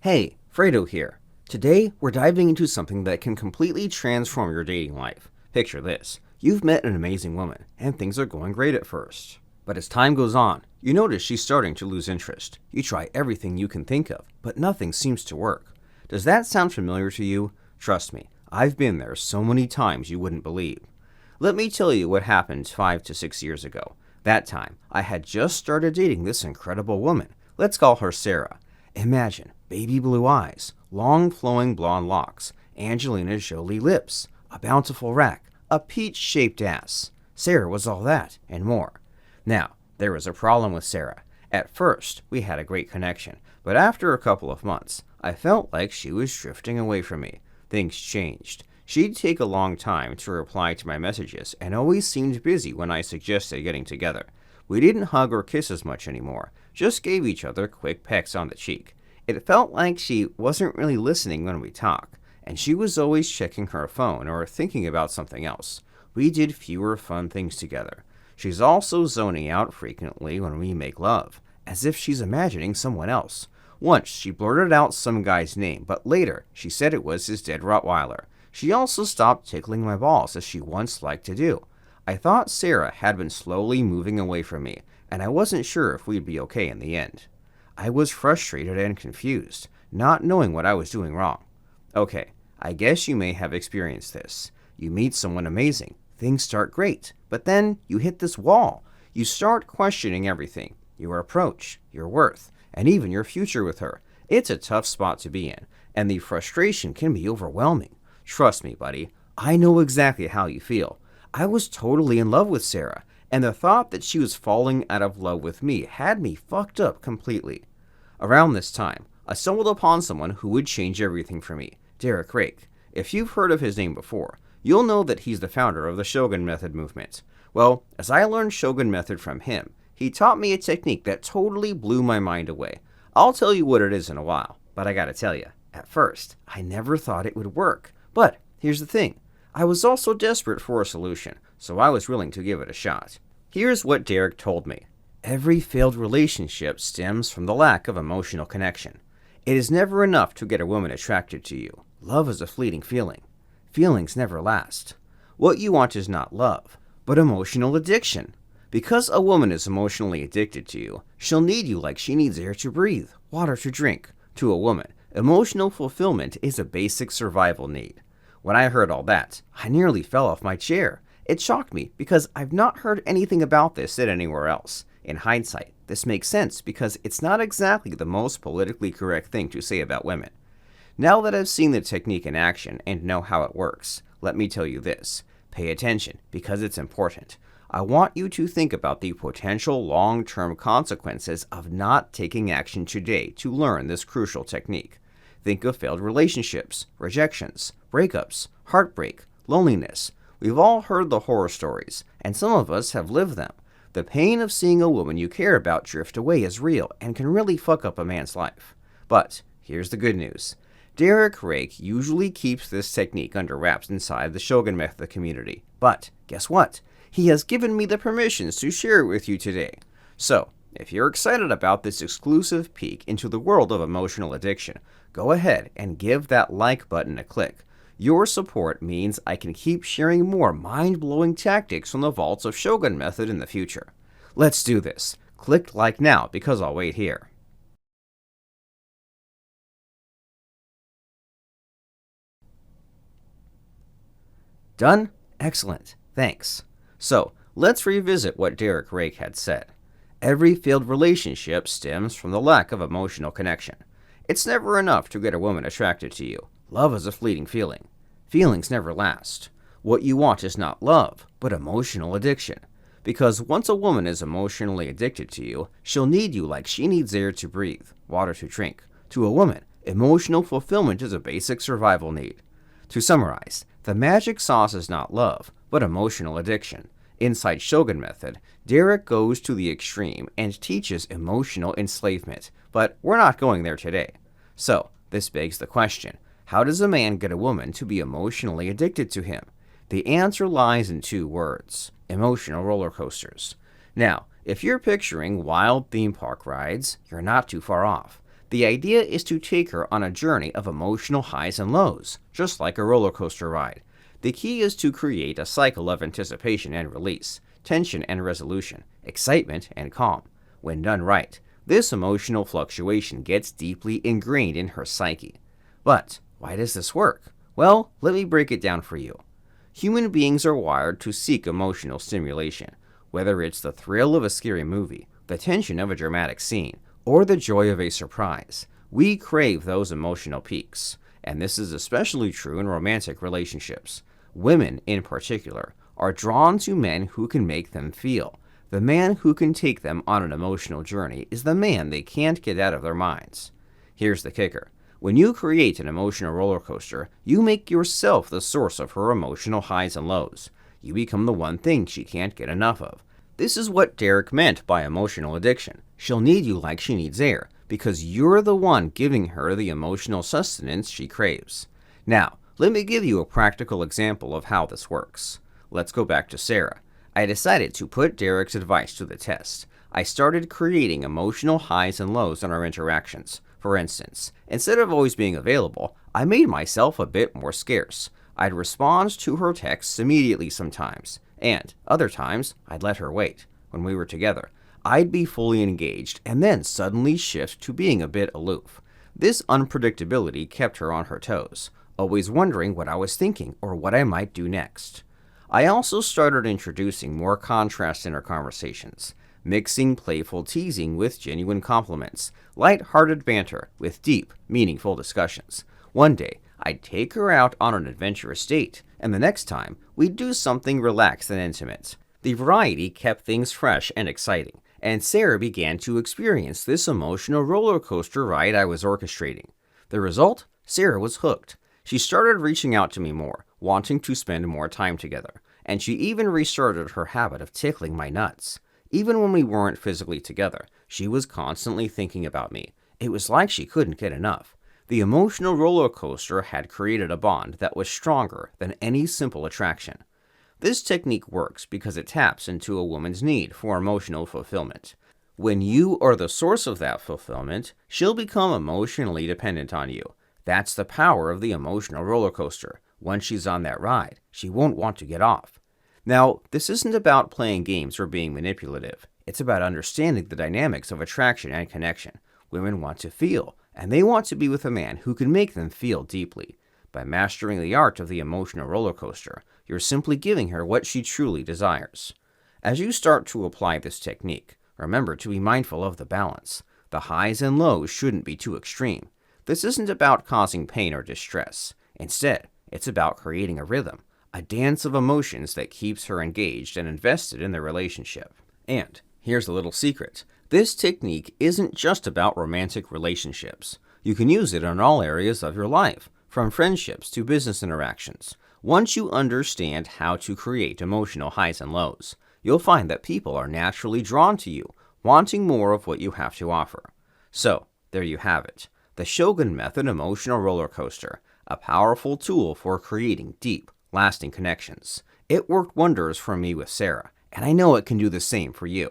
Hey, Fredo here. Today, we're diving into something that can completely transform your dating life. Picture this. You've met an amazing woman, and things are going great at first. But as time goes on, you notice she's starting to lose interest. You try everything you can think of, but nothing seems to work. Does that sound familiar to you? Trust me, I've been there so many times you wouldn't believe. Let me tell you what happened 5 to 6 years ago. That time, I had just started dating this incredible woman. Let's call her Sarah. Imagine baby blue eyes, long flowing blonde locks, Angelina Jolie lips, a bountiful rack, a peach-shaped ass. Sarah was all that and more. Now, there was a problem with Sarah. At first, we had a great connection, but after a couple of months, I felt like she was drifting away from me. Things changed. She'd take a long time to reply to my messages and always seemed busy when I suggested getting together. We didn't hug or kiss as much anymore, just gave each other quick pecks on the cheek. It felt like she wasn't really listening when we talked, and she was always checking her phone or thinking about something else. We did fewer fun things together. She's also zoning out frequently when we make love, as if she's imagining someone else. Once, she blurted out some guy's name, but later, she said it was his dead Rottweiler. She also stopped tickling my balls as she once liked to do. I thought Sarah had been slowly moving away from me, and I wasn't sure if we'd be okay in the end. I was frustrated and confused, not knowing what I was doing wrong. Okay, I guess you may have experienced this. You meet someone amazing, things start great, but then you hit this wall. You start questioning everything, your approach, your worth, and even your future with her. It's a tough spot to be in, and the frustration can be overwhelming. Trust me, buddy, I know exactly how you feel. I was totally in love with Sarah, and the thought that she was falling out of love with me had me fucked up completely. Around this time, I stumbled upon someone who would change everything for me, Derek Rake. If you've heard of his name before, you'll know that he's the founder of the Shogun method movement. Well, as I learned Shogun method from him, he taught me a technique that totally blew my mind away. I'll tell you what it is in a while, but I gotta tell you, at first, I never thought it would work. But here's the thing. I was also desperate for a solution, so I was willing to give it a shot. Here's what Derek told me. Every failed relationship stems from the lack of emotional connection. It is never enough to get a woman attracted to you. Love is a fleeting feeling. Feelings never last. What you want is not love, but emotional addiction. Because a woman is emotionally addicted to you, she'll need you like she needs air to breathe, water to drink. To a woman, emotional fulfillment is a basic survival need. When I heard all that, I nearly fell off my chair. It shocked me because I've not heard anything about this said anywhere else. In hindsight, this makes sense because it's not exactly the most politically correct thing to say about women. Now that I've seen the technique in action and know how it works, let me tell you this. Pay attention because it's important. I want you to think about the potential long-term consequences of not taking action today to learn this crucial technique. Think of failed relationships, rejections, breakups, heartbreak, loneliness. We've all heard the horror stories, and some of us have lived them. The pain of seeing a woman you care about drift away is real and can really fuck up a man's life. But here's the good news. Derek Rake usually keeps this technique under wraps inside the Shogun method community. But guess what? He has given me the permissions to share it with you today. So, if you're excited about this exclusive peek into the world of emotional addiction, go ahead and give that like button a click. Your support means I can keep sharing more mind-blowing tactics from the vaults of Shogun method in the future. Let's do this. Click like now because I'll wait here. Done? Excellent. Thanks. So, let's revisit what Derek Rake had said. Every failed relationship stems from the lack of emotional connection. It's never enough to get a woman attracted to you. Love is a fleeting feeling. Feelings never last. What you want is not love, but emotional addiction. Because once a woman is emotionally addicted to you, she'll need you like she needs air to breathe, water to drink. To a woman, emotional fulfillment is a basic survival need. To summarize, the magic sauce is not love, but emotional addiction. Inside Shogun method, Derek goes to the extreme and teaches emotional enslavement, but we're not going there today. So, this begs the question, how does a man get a woman to be emotionally addicted to him? The answer lies in 2 words, emotional roller coasters. Now, if you're picturing wild theme park rides, you're not too far off. The idea is to take her on a journey of emotional highs and lows, just like a roller coaster ride. The key is to create a cycle of anticipation and release, tension and resolution, excitement and calm. When done right, this emotional fluctuation gets deeply ingrained in her psyche. But why does this work? Well, let me break it down for you. Human beings are wired to seek emotional stimulation, whether it's the thrill of a scary movie, the tension of a dramatic scene, or the joy of a surprise. We crave those emotional peaks, and this is especially true in romantic relationships. Women, in particular, are drawn to men who can make them feel. The man who can take them on an emotional journey is the man they can't get out of their minds. Here's the kicker. When you create an emotional roller coaster, you make yourself the source of her emotional highs and lows. You become the one thing she can't get enough of. This is what Derek meant by emotional addiction. She'll need you like she needs air, because you're the one giving her the emotional sustenance she craves. Now, let me give you a practical example of how this works. Let's go back to Sarah. I decided to put Derek's advice to the test. I started creating emotional highs and lows in our interactions. For instance, instead of always being available, I made myself a bit more scarce. I'd respond to her texts immediately sometimes, and other times, I'd let her wait. When we were together, I'd be fully engaged and then suddenly shift to being a bit aloof. This unpredictability kept her on her toes, always wondering what I was thinking or what I might do next. I also started introducing more contrast in our conversations, mixing playful teasing with genuine compliments, light-hearted banter with deep, meaningful discussions. One day, I'd take her out on an adventurous date, and the next time, we'd do something relaxed and intimate. The variety kept things fresh and exciting, and Sarah began to experience this emotional roller coaster ride I was orchestrating. The result? Sarah was hooked. She started reaching out to me more, wanting to spend more time together, and she even restarted her habit of tickling my nuts. Even when we weren't physically together, she was constantly thinking about me. It was like she couldn't get enough. The emotional roller coaster had created a bond that was stronger than any simple attraction. This technique works because it taps into a woman's need for emotional fulfillment. When you are the source of that fulfillment, she'll become emotionally dependent on you. That's the power of the emotional roller coaster. Once she's on that ride, she won't want to get off. Now, this isn't about playing games or being manipulative. It's about understanding the dynamics of attraction and connection. Women want to feel, and they want to be with a man who can make them feel deeply. By mastering the art of the emotional roller coaster, you're simply giving her what she truly desires. As you start to apply this technique, remember to be mindful of the balance. The highs and lows shouldn't be too extreme. This isn't about causing pain or distress. Instead, it's about creating a rhythm, a dance of emotions that keeps her engaged and invested in the relationship. And here's a little secret. This technique isn't just about romantic relationships. You can use it in all areas of your life, from friendships to business interactions. Once you understand how to create emotional highs and lows, you'll find that people are naturally drawn to you, wanting more of what you have to offer. So, there you have it. The Shogun Method Emotional Roller Coaster, a powerful tool for creating deep, lasting connections. It worked wonders for me with Sarah, and I know it can do the same for you.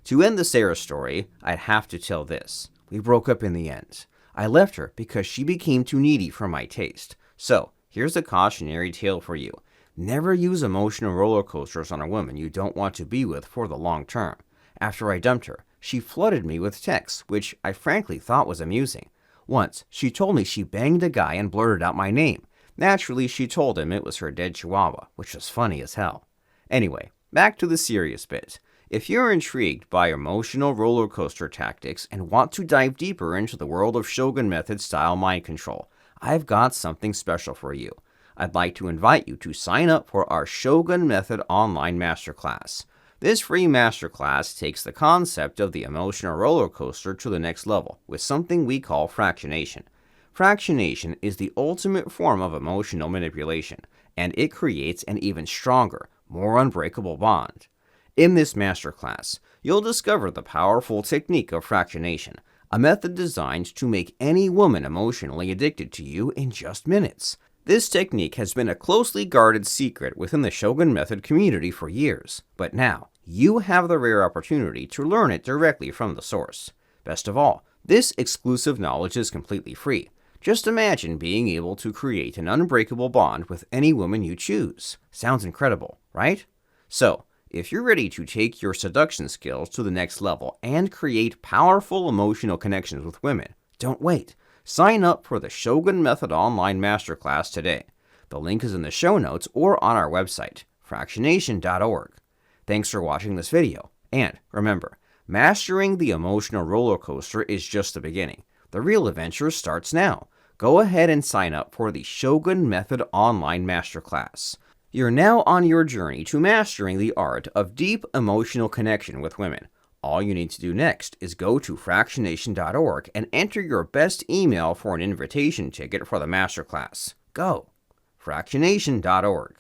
To end the Sarah story, I'd have to tell this. We broke up in the end. I left her because she became too needy for my taste. So, here's a cautionary tale for you. Never use emotional roller coasters on a woman you don't want to be with for the long term. After I dumped her, she flooded me with texts, which I frankly thought was amusing. Once, she told me she banged a guy and blurted out my name. Naturally, she told him it was her dead chihuahua, which was funny as hell. Anyway, back to the serious bit. If you're intrigued by emotional roller coaster tactics and want to dive deeper into the world of Shogun Method style mind control, I've got something special for you. I'd like to invite you to sign up for our Shogun Method online masterclass. This free masterclass takes the concept of the emotional roller coaster to the next level with something we call fractionation. Fractionation is the ultimate form of emotional manipulation, and it creates an even stronger, more unbreakable bond. In this masterclass, you'll discover the powerful technique of fractionation, a method designed to make any woman emotionally addicted to you in just minutes. This technique has been a closely guarded secret within the Shogun Method community for years, but now you have the rare opportunity to learn it directly from the source. Best of all, This exclusive knowledge is completely free. Just imagine being able to create an unbreakable bond with any woman you choose. Sounds incredible, right? So, if you're ready to take your seduction skills to the next level and create powerful emotional connections with women, don't wait. Sign up for the Shogun Method Online Masterclass today. The link is in the show notes or on our website, fractionation.org. Thanks for watching this video, and remember, mastering the emotional roller coaster is just the beginning. The real adventure starts now. Go ahead and sign up for the Shogun Method Online Masterclass. You're now on your journey to mastering the art of deep emotional connection with women. All you need to do next is go to fractionation.org and enter your best email for an invitation ticket for the masterclass. Go! fractionation.org